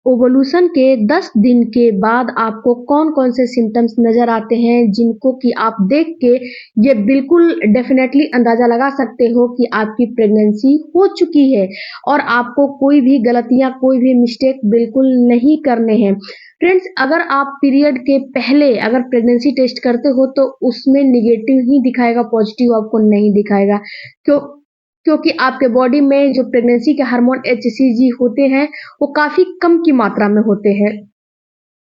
Ovulation के 10 दिन के बाद आपको कौन-कौन से सिम्पटम्स नज़र आते हैं, जिनको कि आप देख के ये बिल्कुल डेफ़िनेटली अंदाज़ा लगा सकते हो कि आपकी प्रेगनेंसी हो चुकी है और आपको कोई भी गलतियाँ, कोई भी मिस्टेक बिल्कुल नहीं करने हैं। फ्रेंड्स, अगर आप पीरियड के पहले अगर प्रेगनेंसी टेस्ट करते हो तो उसमें नेगेटिव ही दिखाएगा, पॉज़िटिव आपको नहीं दिखाएगा। क्यों क्योंकि आपके बॉडी में जो प्रेगनेंसी के हार्मोन एचसीजी होते हैं, वो काफ़ी कम की मात्रा में होते हैं।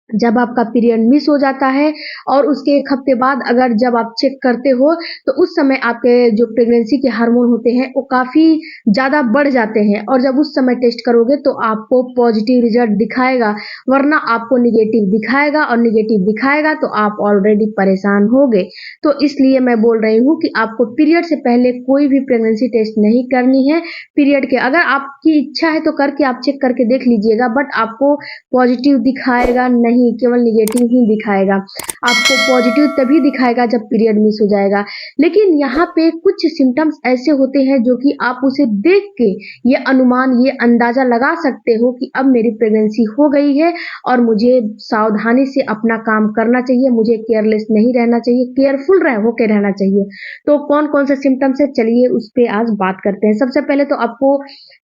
जब आपका पीरियड मिस हो जाता है और उसके 1 हफ्ते बाद अगर जब आप चेक करते हो, तो उस समय आपके जो प्रेगनेंसी के हार्मोन होते हैं, वो काफ़ी ज़्यादा बढ़ जाते हैं और जब उस समय टेस्ट करोगे तो आपको पॉज़िटिव रिज़ल्ट दिखाएगा, वरना आपको नेगेटिव दिखाएगा और नेगेटिव दिखाएगा तो आप ऑलरेडी परेशान होगे। तो इसलिए मैं बोल रही हूँ कि आपको पीरियड से पहले कोई भी प्रेगनेंसी टेस्ट नहीं करनी है। पीरियड के अगर आपकी इच्छा है तो करके आप चेक करके देख लीजिएगा, बट आपको पॉजिटिव दिखाएगा नहीं, केवल नेगेटिव ही दिखाएगा। आपको पॉजिटिव तभी दिखाएगा जब पीरियड मिस हो जाएगा। लेकिन यहाँ पे कुछ सिम्पटम्स ऐसे होते हैं जो कि आप उसे देख के ये अनुमान, ये अंदाजा लगा सकते हो कि अब मेरी प्रेगनेंसी हो गई है और मुझे सावधानी से अपना काम करना चाहिए, मुझे केयरलेस नहीं रहना चाहिए, केयरफुल होके रहना चाहिए। तो कौन-कौन से सिम्पटम्स है, चलिए उस पे आज बात करते हैं। सबसे पहले तो आपको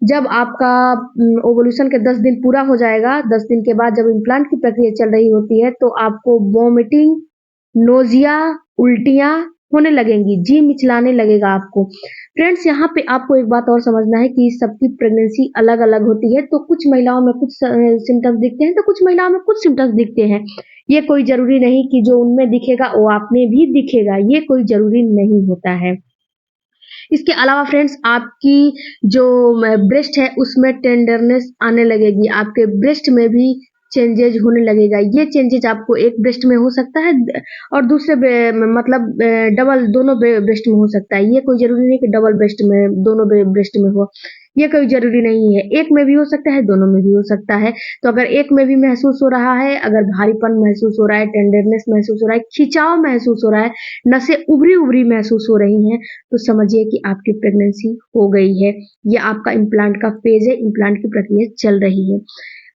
जब आपका ओवुलेशन के 10 दिन पूरा हो जाएगा, 10 दिन के बाद जब इम्प्लांट की प्रक्रिया चल रही होती है, तो आपको वॉमिटिंग, नोज़िया, उल्टियाँ होने लगेंगी, जी मिचलाने लगेगा आपको। फ्रेंड्स, यहाँ पे आपको एक बात और समझना है कि सबकी प्रेगनेंसी अलग-अलग होती है, तो कुछ महिलाओं में कुछ सिम्पटम्स दिखते हैं, तो कुछ महिलाओं में कुछ सिम्पटम्स दिखते हैं। ये कोई ज़रूरी नहीं कि जो उनमें दिखेगा, वो आप में भी दिखेगा, ये कोई ज़रूरी नहीं होता है। इसके अलावा फ्रेंड्स, आपकी जो ब्रेस्ट है उसमें टेंडरनेस आने लगेगी, आपके ब्रेस्ट में भी चेंजेज होने लगेगा। ये चेंजेज आपको एक ब्रेस्ट में हो सकता है और दूसरे मतलब डबल दोनों ब्रेस्ट में हो सकता है। ये कोई ज़रूरी नहीं कि डबल ब्रेस्ट में, दोनों ब्रेस्ट में हो, ये कोई ज़रूरी नहीं है। एक में भी हो सकता है, दोनों में भी हो सकता है। तो अगर एक में भी महसूस हो रहा है, अगर भारीपन महसूस हो रहा है, टेंडरनेस महसूस हो रहा है, खिंचाव महसूस हो रहा है, नसें उभरी-उभरी महसूस हो रही हैं, तो समझिए कि आपकी प्रेगनेंसी हो गई है। ये आपका इम्प्लांट का फेज़ है, इम्प्लांट की प्रक्रिया चल रही है।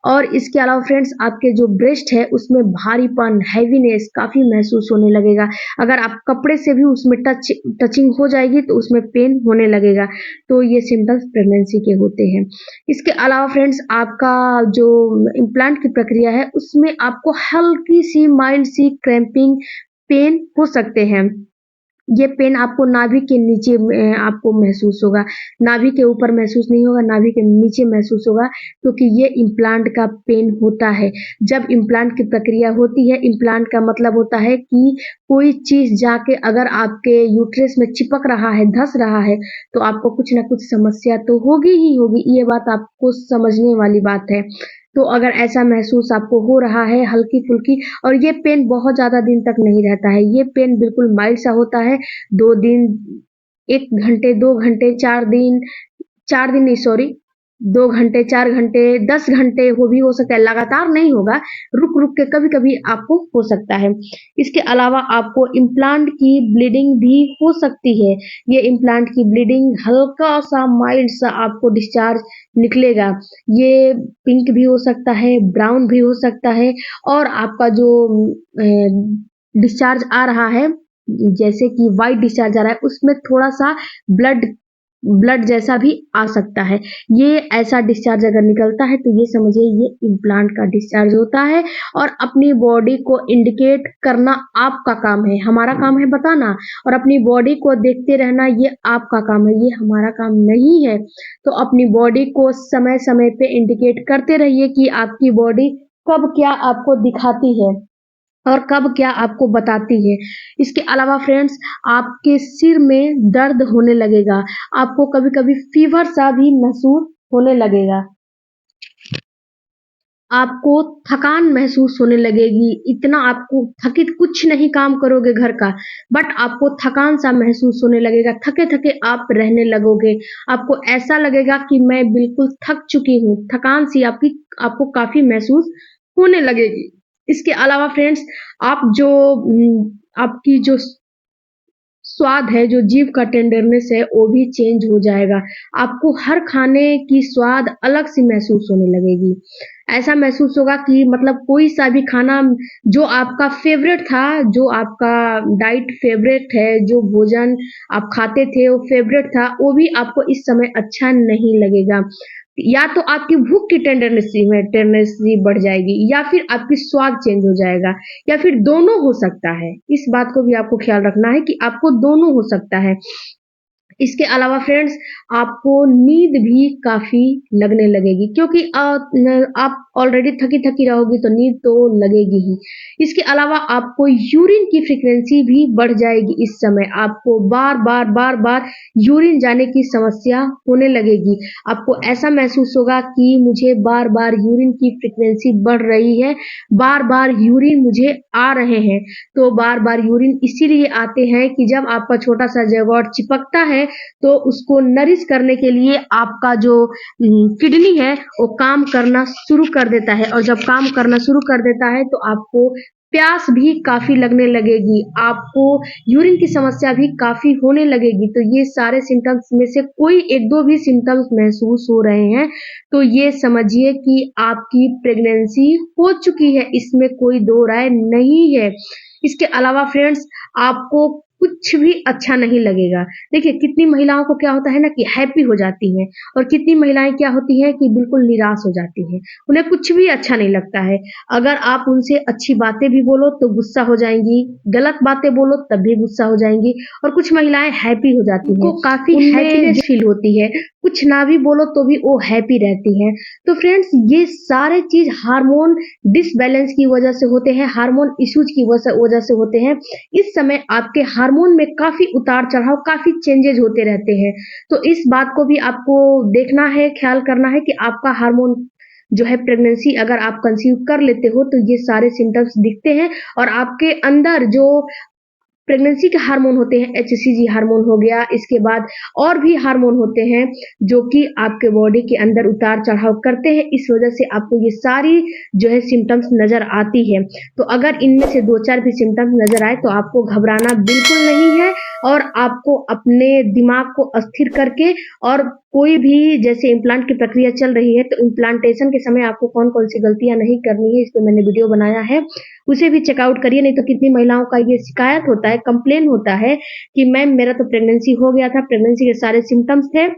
और इसके अलावा फ्रेंड्स, आपके जो ब्रेस्ट है उसमें भारीपन, हेवीनेस काफ़ी महसूस होने लगेगा। अगर आप कपड़े से भी उसमें टचिंग हो जाएगी तो उसमें पेन होने लगेगा। तो ये सिम्पटम्स प्रेगनेंसी के होते हैं। इसके अलावा फ्रेंड्स, आपका जो इम्प्लांट की प्रक्रिया है उसमें आपको हल्की-सी माइल्ड सी क्रैम्पिंग पेन हो सकते हैं। ये पेन आपको नाभि के नीचे आपको महसूस होगा, नाभि के ऊपर महसूस नहीं होगा, नाभि के नीचे महसूस होगा, क्योंकि ये इम्प्लांट का पेन होता है। जब इम्प्लांट की प्रक्रिया होती है, इम्प्लांट का मतलब होता है कि कोई चीज़ जाके अगर आपके यूट्रस में चिपक रहा है, धँस रहा है, तो आपको कुछ न कुछ समस्या तो होगी ही होगी, ये बात आपको समझने वाली बात है। तो अगर ऐसा महसूस आपको हो रहा है हल्की-फुल्की, और ये पेन बहुत ज़्यादा दिन तक नहीं रहता है, ये पेन बिल्कुल माइल्ड सा होता है, 2 दिन, 1 घंटे, 2 घंटे, 4 दिन नहीं सॉरी, 2 घंटे, 4 घंटे, 10 घंटे वो भी हो सकता है, लगातार नहीं होगा, रुक-रुक के कभी-कभी आपको हो सकता है। इसके अलावा आपको इम्प्लांट की ब्लीडिंग भी हो सकती है। ये इम्प्लांट की ब्लीडिंग हल्का-सा माइल्ड सा आपको डिस्चार्ज निकलेगा। ये पिंक भी हो सकता है, ब्राउन भी हो सकता है, और आपका जो डिस्चार्ज आ रहा है, जैसे कि व्हाइट डिस्चार्ज आ रहा है, उसमें थोड़ा-सा ब्लड ब्लड जैसा भी आ सकता है। ये ऐसा डिस्चार्ज अगर निकलता है तो ये समझिए ये इम्प्लांट का डिस्चार्ज होता है, और अपनी बॉडी को इंडिकेट करना आपका काम है, हमारा काम है बताना, और अपनी बॉडी को देखते रहना ये आपका काम है, ये हमारा काम नहीं है। तो अपनी बॉडी को समय-समय पे इंडिकेट करते रहिए कि आपकी बॉडी कब क्या आपको दिखाती है और कब क्या आपको बताती है। इसके अलावा फ्रेंड्स, आपके सिर में दर्द होने लगेगा, आपको कभी-कभी फ़ीवर सा भी महसूस होने लगेगा। आपको थकान महसूस होने लगेगी, इतना आपको थकित, कुछ नहीं काम करोगे घर का, बट आपको थकान सा महसूस होने लगेगा, थके-थके आप रहने लगोगे। आपको ऐसा लगेगा कि मैं बिल्कुल थक चुकी हूँ, थकान सी आपको काफ़ी महसूस होने लगेगी। इसके अलावा फ्रेंड्स, आप जो आपकी जो स्वाद है, जो जीभ का टेंडरनेस है, वो भी चेंज हो जाएगा। आपको हर खाने की स्वाद अलग सी महसूस होने लगेगी। ऐसा महसूस होगा कि मतलब कोई सा भी खाना जो आपका फ़ेवरेट था, जो आपका डाइट फ़ेवरेट है, जो भोजन आप खाते थे वो फ़ेवरेट था, वो भी आपको इस समय अच्छा नहीं लगेगा। या तो आपकी भूख की टेंडरनेसी बढ़ जाएगी या फिर आपकी स्वाद चेंज हो जाएगा या फिर दोनों हो सकता है। इस बात को भी आपको ख़्याल रखना है कि आपको दोनों हो सकता है। इसके अलावा फ्रेंड्स आपको नींद भी काफ़ी लगने लगेगी क्योंकि आप ऑलरेडी थकी-थकी रहोगी तो नींद तो लगेगी ही। इसके अलावा आपको यूरिन की फ्रीक्वेंसी भी बढ़ जाएगी इस समय। आपको बार-बार, बार-बार यूरिन जाने की समस्या होने लगेगी। आपको ऐसा महसूस होगा कि मुझे बार-बार यूरिन की फ्रीक्वेंसी बढ़ रही है, बार-बार यूरिन मुझे आ रहे हैं। तो बार-बार यूरिन इसीलिए आते हैं कि जब आपका छोटा-सा जगोट चिपकता है तो उसको नरिश करने के लिए आपका जो किडनी है वो काम करना शुरू कर देता है और जब काम करना शुरू कर देता है तो आपको प्यास भी काफ़ी लगने लगेगी, आपको यूरिन की समस्या भी काफ़ी होने लगेगी। तो ये सारे सिम्पटम्स में से कोई 1-2 भी सिम्पटम्स महसूस हो रहे हैं, तो ये समझिए कि आपकी प्रेगनेंसी हो चुकी है, इसमें कोई दो राय नहीं है। इसके अलावा फ्रेंड्स आपको कुछ भी अच्छा नहीं लगेगा। देखिए कितनी महिलाओं को क्या होता है ना कि हैप्पी हो जाती हैं और कितनी महिलाएँ क्या होती हैं कि बिल्कुल निराश हो जाती हैं। उन्हें कुछ भी अच्छा नहीं लगता है। अगर आप उनसे अच्छी बातें भी बोलो तो गुस्सा हो जाएँगी, गलत बातें बोलो तब भी गुस्सा हो जाएँगी और कुछ महिलाएँ हैप्पी हो जाती हैं। उनको काफ़ी हैप्पीनेस फील होती है, कुछ ना भी बोलो तो भी वो हैप्पी रहती हैं। तो फ्रेंड्स ये सारे चीज़ हार्मोन डिसबैलेंस की वजह से होते हैं, हार्मोन इश्यूज़ की वजह से होते हैं। इस समय आपके हार्मोन में काफ़ी उतार-चढ़ाव, काफ़ी चेंजेज़ होते रहते हैं। तो इस बात को भी आपको देखना है, ख़्याल करना है कि आपका हार्मोन जो है प्रेगनेंसी अगर आप कंसीव कर लेते हो तो ये सारे सिम्पटम्स दिखते हैं और आपके अंदर जो प्रेगनेंसी के हार्मोन होते हैं, एचसीजी हार्मोन हो गया, इसके बाद और भी हार्मोन होते हैं जो कि आपके बॉडी के अंदर उतार-चढ़ाव करते हैं, इस वजह से आपको ये सारी जो है सिम्पटम्स नज़र आती है। तो अगर इनमें से 2-4 भी सिम्पटम्स नज़र आए तो आपको घबराना बिल्कुल नहीं है और आपको अपने दिमाग को अस्थिर करके और कोई भी जैसे इम्प्लांट की प्रक्रिया चल रही है, तो इम्प्लांटेशन के समय आपको कौन-कौन सी गलतियाँ नहीं करनी है, इस पे मैंने वीडियो बनाया है। उसे भी चेकआउट करिए, नहीं तो कितनी महिलाओं का ये शिकायत होता है, कंप्लेन होता है कि मैम मेरा तो प्रेगनेंसी हो गया था, प्रेगनेंसी के सारे सिम्पटम्स थे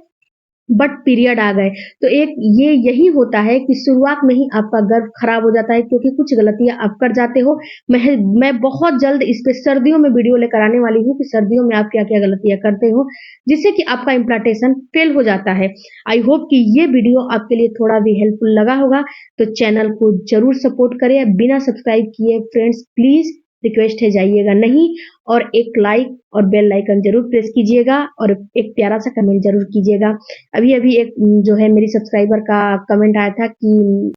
बट पीरियड आ गए। तो एक ये यही होता है कि शुरुआत में ही आपका गर्भ खराब हो जाता है क्योंकि कुछ गलतियाँ आप कर जाते हो। मैं बहुत जल्द इस पे सर्दियों में वीडियो लेकर आने वाली हूँ कि सर्दियों में आप क्या-क्या गलतियाँ करते हो, जिससे कि आपका इम्प्लांटेशन फेल हो जाता है। आई होप कि ये वीडियो आपके लिए थोड़ा भी हेल्पफुल लगा होगा, तो चैनल को ज़रूर सपोर्ट करें। बिना सब्सक्राइब किए फ्रेंड्स प्लीज़ रिक्वेस्ट है जाइएगा नहीं और एक लाइक और बेल आइकन ज़रूर प्रेस कीजिएगा और एक प्यारा-सा कमेंट ज़रूर कीजिएगा। अभी-अभी एक जो है मेरी सब्सक्राइबर का कमेंट आया था कि